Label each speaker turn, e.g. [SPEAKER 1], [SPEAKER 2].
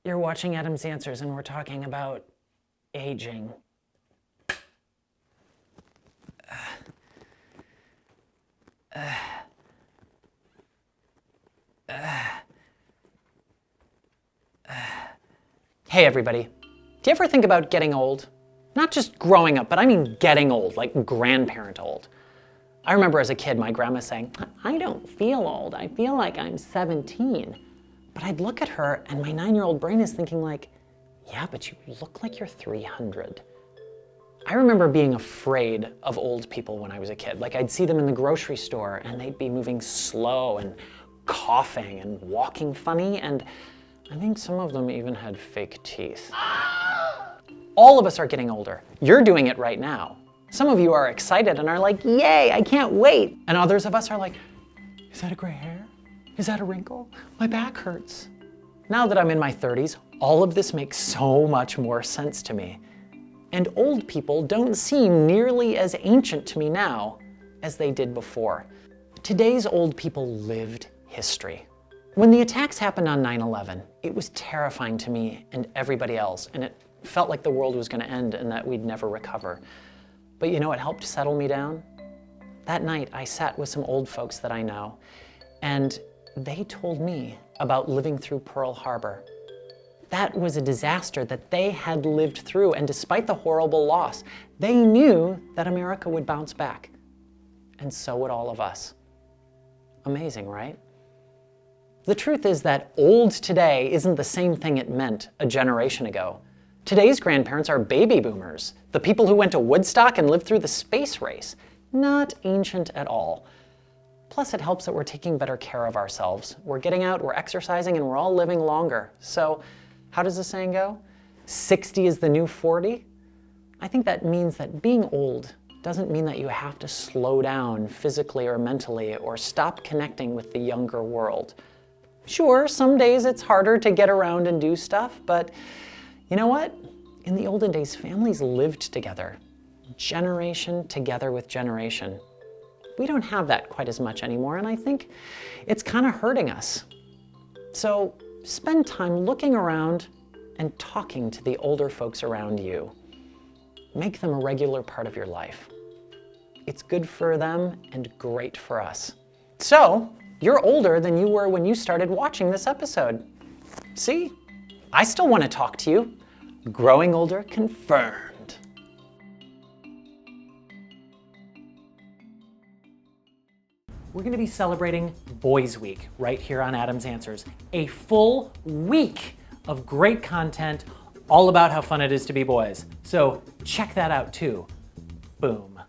[SPEAKER 1] You're watching Adam's Answers, and we're talking about aging. Hey everybody, do you ever think about getting old? Not just growing up, but I mean getting old, like grandparent old. I remember as a kid my grandma saying, I don't feel old, I feel like I'm 17. But I'd look at her and my 9-year-old brain is thinking like, yeah, but you look like you're 300. I remember being afraid of old people when I was a kid. Like I'd see them in the grocery store and they'd be moving slow and coughing and walking funny, and I think some of them even had fake teeth. All of us are getting older. You're doing it right now. Some of you are excited and are like, yay, I can't wait. And others of us are like, is that a gray hair? Is that a wrinkle? My back hurts. Now that I'm in my 30s, all of this makes so much more sense to me. And old people don't seem nearly as ancient to me now as they did before. Today's old people lived history. When the attacks happened on 9/11, it was terrifying to me and everybody else, and it felt like the world was going to end and that we'd never recover. But you know what helped settle me down? That night, I sat with some old folks that I know, and they told me about living through Pearl Harbor. That was a disaster that they had lived through, and despite the horrible loss, they knew that America would bounce back. And so would all of us. Amazing, right? The truth is that old today isn't the same thing it meant a generation ago. Today's grandparents are baby boomers, the people who went to Woodstock and lived through the space race. Not ancient at all. Plus, it helps that we're taking better care of ourselves. We're getting out, we're exercising, and we're all living longer. So, how does the saying go? 60 is the new 40? I think that means that being old doesn't mean that you have to slow down physically or mentally or stop connecting with the younger world. Sure, some days it's harder to get around and do stuff, but you know what? In the olden days, families lived together, generation together with generation. We don't have that quite as much anymore, and I think it's kind of hurting us. So spend time looking around and talking to the older folks around you. Make them a regular part of your life. It's good for them and great for us. So, you're older than you were when you started watching this episode. See? I still want to talk to you. Growing older confirmed. We're going to be celebrating Boys Week right here on Adam's Answers. A full week of great content all about how fun it is to be boys. So check that out too. Boom.